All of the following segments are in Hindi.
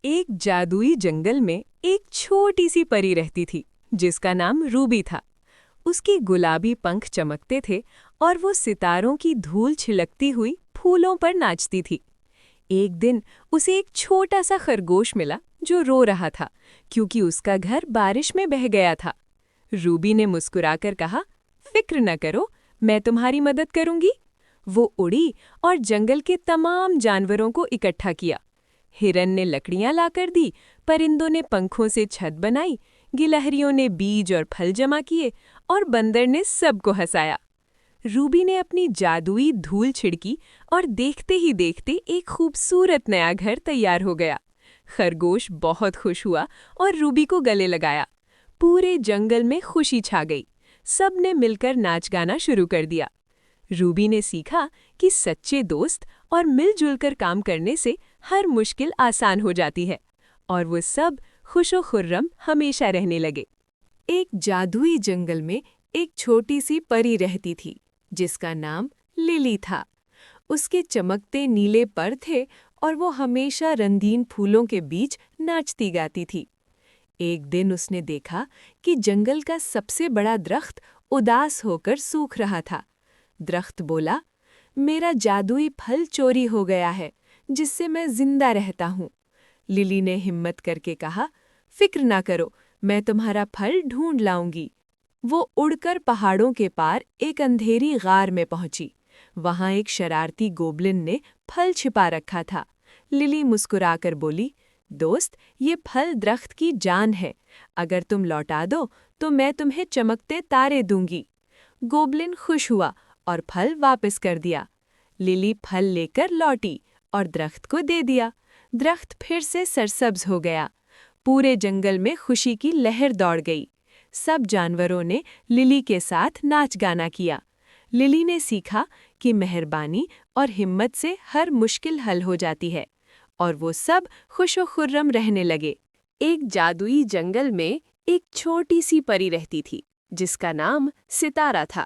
एक जादुई जंगल में एक छोटी सी परी रहती थी जिसका नाम रूबी था। उसके गुलाबी पंख चमकते थे और वो सितारों की धूल छिलकती हुई फूलों पर नाचती थी। एक दिन उसे एक छोटा सा खरगोश मिला जो रो रहा था क्योंकि उसका घर बारिश में बह गया था। रूबी ने मुस्कुराकर कहा, फिक्र न करो, मैं तुम्हारी मदद करूंगी। वो उड़ी और जंगल के तमाम जानवरों को इकट्ठा किया। हिरन ने लकड़ियां लाकर दी, परिंदों ने पंखों से छत बनाई, गिलहरियों ने बीज और फल जमा किए और बंदर ने सबको हंसाया। रूबी ने अपनी जादुई धूल छिड़की और देखते ही देखते एक खूबसूरत नया घर तैयार हो गया। खरगोश बहुत खुश हुआ और रूबी को गले लगाया। पूरे जंगल में खुशी छा गई। सब ने मिलकर नाच गाना शुरू कर दिया। रूबी ने सीखा कि सच्चे दोस्त और मिलजुल कर काम करने से हर मुश्किल आसान हो जाती है और वो सब खुशो खुर्रम हमेशा रहने लगे। एक जादुई जंगल में एक छोटी सी परी रहती थी जिसका नाम लिली था। उसके चमकते नीले पर थे और वो हमेशा रंगीन फूलों के बीच नाचती गाती थी। एक दिन उसने देखा कि जंगल का सबसे बड़ा दरख्त उदास होकर सूख रहा था। दरख्त बोला, मेरा जादुई फल चोरी हो गया है जिससे मैं जिंदा रहता हूँ। लिली ने हिम्मत करके कहा, फिक्र ना करो, मैं तुम्हारा फल ढूंढ लाऊंगी। वो उड़कर पहाड़ों के पार एक अंधेरी गार में पहुंची। वहां एक शरारती गोबलिन ने फल छिपा रखा था। लिली मुस्कुराकर बोली, दोस्त, ये फल दरख्त की जान है। अगर तुम लौटा दो तो मैं तुम्हें चमकते तारे दूंगी। गोबलिन खुश हुआ और फल वापस कर दिया। लिली फल लेकर लौटी और दरख्त को दे दिया। दरख्त फिर से सरसब्ज हो गया। पूरे जंगल में खुशी की लहर दौड़ गई। सब जानवरों ने लिली के साथ नाच गाना किया। लिली ने सीखा कि मेहरबानी और हिम्मत से हर मुश्किल हल हो जाती है और वो सब खुशो खुर्रम रहने लगे। एक जादुई जंगल में एक छोटी सी परी रहती थी जिसका नाम सितारा था।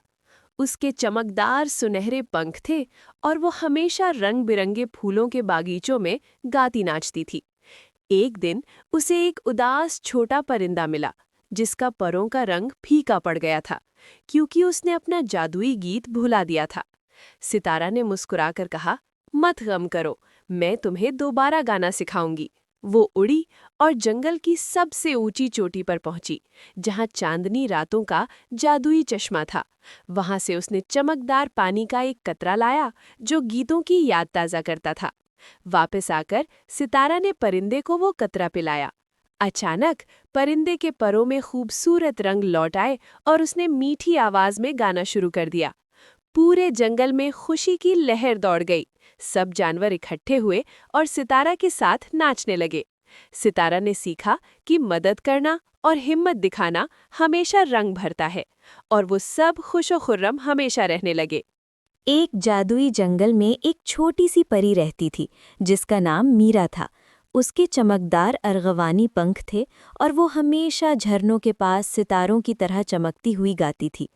उसके चमकदार सुनहरे पंख थे और वो हमेशा रंग बिरंगे फूलों के बागीचों में गाती नाचती थी। एक दिन उसे एक उदास छोटा परिंदा मिला जिसका परों का रंग फीका पड़ गया था क्योंकि उसने अपना जादुई गीत भुला दिया था। सितारा ने मुस्कुराकर कहा, मत गम करो, मैं तुम्हें दोबारा गाना सिखाऊंगी। वो उड़ी और जंगल की सबसे ऊंची चोटी पर पहुंची जहां चांदनी रातों का जादुई चश्मा था। वहां से उसने चमकदार पानी का एक कतरा लाया जो गीतों की याद ताज़ा करता था। वापस आकर सितारा ने परिंदे को वो कतरा पिलाया। अचानक परिंदे के परों में खूबसूरत रंग लौट आए और उसने मीठी आवाज में गाना शुरू कर दिया। पूरे जंगल में खुशी की लहर दौड़ गई। सब जानवर इकट्ठे हुए और सितारा के साथ नाचने लगे। सितारा ने सीखा कि मदद करना और हिम्मत दिखाना हमेशा रंग भरता है और वो सब खुशो खुर्रम हमेशा रहने लगे। एक जादुई जंगल में एक छोटी सी परी रहती थी जिसका नाम मीरा था। उसके चमकदार अर्गवानी पंख थे और वो हमेशा झरनों के पास सितारों की तरह चमकती हुई गाती थी।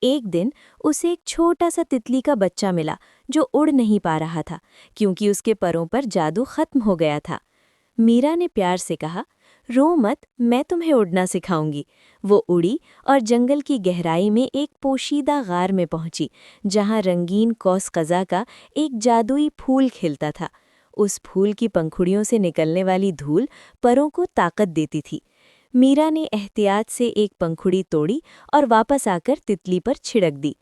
एक दिन उसे एक छोटा सा तितली का बच्चा मिला जो उड़ नहीं पा रहा था क्योंकि उसके परों पर जादू खत्म हो गया था। मीरा ने प्यार से कहा, रो मत, मैं तुम्हें उड़ना सिखाऊंगी। वो उड़ी और जंगल की गहराई में एक पोशीदा गार में पहुंची जहां रंगीन कौस कज़ा का एक जादुई फूल खिलता था। उस फूल की पंखुड़ियों से निकलने वाली धूल परों को ताकत देती थी। मीरा ने एहतियात से एक पंखुड़ी तोड़ी और वापस आकर तितली पर छिड़क दी।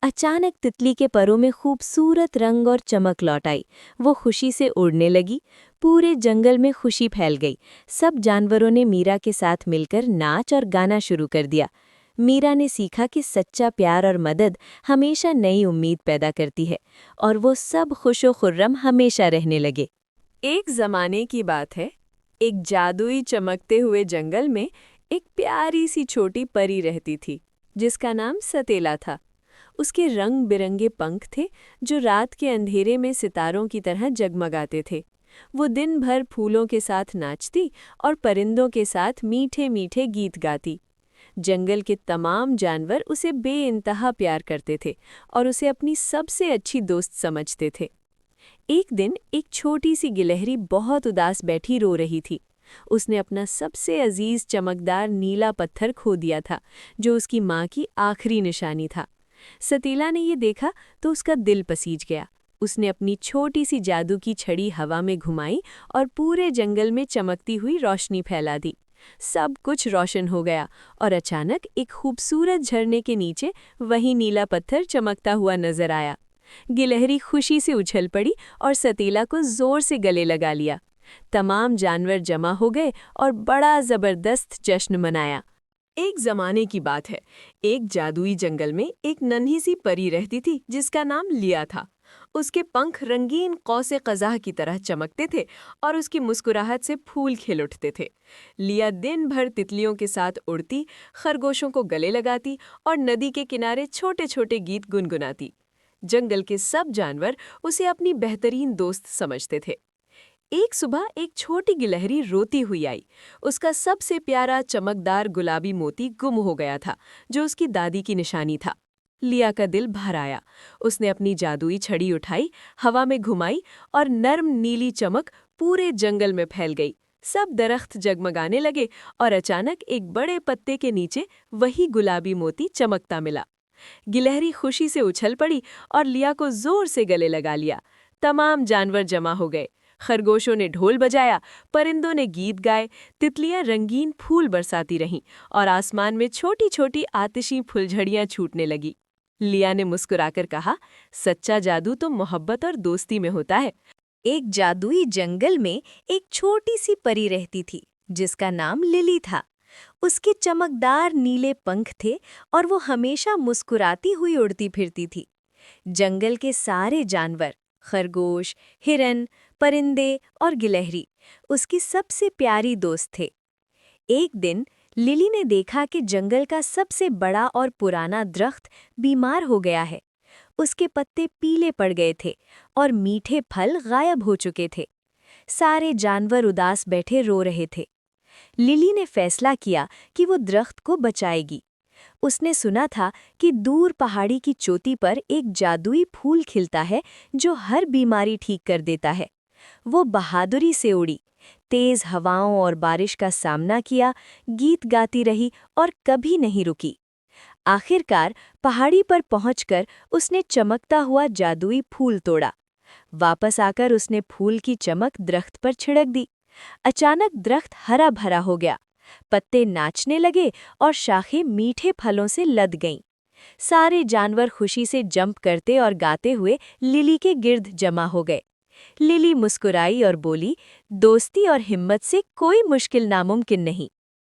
अचानक तितली के परों में खूबसूरत रंग और चमक लौट आई। वो खुशी से उड़ने लगी। पूरे जंगल में खुशी फैल गई। सब जानवरों ने मीरा के साथ मिलकर नाच और गाना शुरू कर दिया। मीरा ने सीखा कि सच्चा प्यार और मदद हमेशा नई उम्मीद पैदा करती है और वो सब खुशो खुर्रम हमेशा रहने लगे। एक जमाने की बात है। एक जादुई चमकते हुए जंगल में एक प्यारी सी छोटी परी रहती थी जिसका नाम सतेला था। उसके रंग बिरंगे पंख थे जो रात के अंधेरे में सितारों की तरह जगमगाते थे। वो दिन भर फूलों के साथ नाचती और परिंदों के साथ मीठे मीठे गीत गाती। जंगल के तमाम जानवर उसे बेइंतहा प्यार करते थे और उसे अपनी सबसे अच्छी दोस्त समझते थे। एक दिन एक छोटी सी गिलहरी बहुत उदास बैठी रो रही थी। उसने अपना सबसे अजीज चमकदार नीला पत्थर खो दिया था, जो उसकी माँ की आखिरी निशानी था। सतीला ने ये देखा तो उसका दिल पसीज गया। उसने अपनी छोटी सी जादू की छड़ी हवा में घुमाई और पूरे जंगल में चमकती हुई रोशनी फैला दी। सब कुछ रोशन हो गया और अचानक एक खूबसूरत झरने के नीचे वही नीला पत्थर चमकता हुआ नजर आया। गिलहरी खुशी से उछल पड़ी और सतीला को जोर से गले लगा लिया। तमाम जानवर जमा हो गए और बड़ा जबरदस्त जश्न मनाया। एक जमाने की बात है। एक जादुई जंगल में एक नन्ही सी परी रहती थी जिसका नाम लिया था। उसके पंख रंगीन कौसे कज़ाह की तरह चमकते थे और उसकी मुस्कुराहट से फूल खिल उठते थे। लिया दिन भर तितलियों के साथ उड़ती, खरगोशों को गले लगाती और नदी के किनारे छोटे छोटे गीत गुनगुनाती। जंगल के सब जानवर उसे अपनी बेहतरीन दोस्त समझते थे। एक सुबह एक छोटी गिलहरी रोती हुई आई। उसका सबसे प्यारा चमकदार गुलाबी मोती गुम हो गया था, जो उसकी दादी की निशानी था। लिया का दिल भर आया। उसने अपनी जादुई छड़ी उठाई, हवा में घुमाई और नर्म नीली चमक पूरे जंगल में फैल गई। सब दरख्त जगमगाने लगे और अचानक एक बड़े पत्ते के नीचे वही गुलाबी मोती चमकता मिला। गिलहरी खुशी से उछल पड़ी और लिया को जोर से गले लगा लिया। तमाम जानवर जमा हो गए। खरगोशों ने ढोल बजाया, परिंदों ने गीत गाए, तितलियां रंगीन फूल बरसाती रहीं और आसमान में छोटी छोटी आतिशी फुलझड़ियां छूटने लगी। लिया ने मुस्कुराकर कहा, सच्चा जादू तो मोहब्बत और दोस्ती में होता है। एक जादुई जंगल में एक छोटी सी परी रहती थी, जिसका नाम लिली था। उसके चमकदार नीले पंख थे और वो हमेशा मुस्कुराती हुई उड़ती फिरती थी। जंगल के सारे जानवर, खरगोश, हिरन, परिंदे और गिलहरी उसकी सबसे प्यारी दोस्त थे। एक दिन लिली ने देखा कि जंगल का सबसे बड़ा और पुराना दरख्त बीमार हो गया है। उसके पत्ते पीले पड़ गए थे और मीठे फल गायब हो चुके थे। सारे जानवर उदास बैठे रो रहे थे। लिली ने फैसला किया कि वो दरख्त को बचाएगी। उसने सुना था कि दूर पहाड़ी की चोटी पर एक जादुई फूल खिलता है जो हर बीमारी ठीक कर देता है। वो बहादुरी से उड़ी, तेज हवाओं और बारिश का सामना किया, गीत गाती रही और कभी नहीं रुकी। आखिरकार पहाड़ी पर पहुंचकर उसने चमकता हुआ जादुई फूल तोड़ा। वापस आकर उसने फूल की चमक दरख्त पर छिड़क दी। अचानक दरख्त हरा भरा हो गया। पत्ते नाचने लगे और शाखें मीठे फलों से लद गईं। सारे जानवर खुशी से जंप करते और गाते हुए लिली के गिर्द जमा हो गए। लिली मुस्कुराई और बोली, दोस्ती और हिम्मत से कोई मुश्किल नामुमकिन नहीं।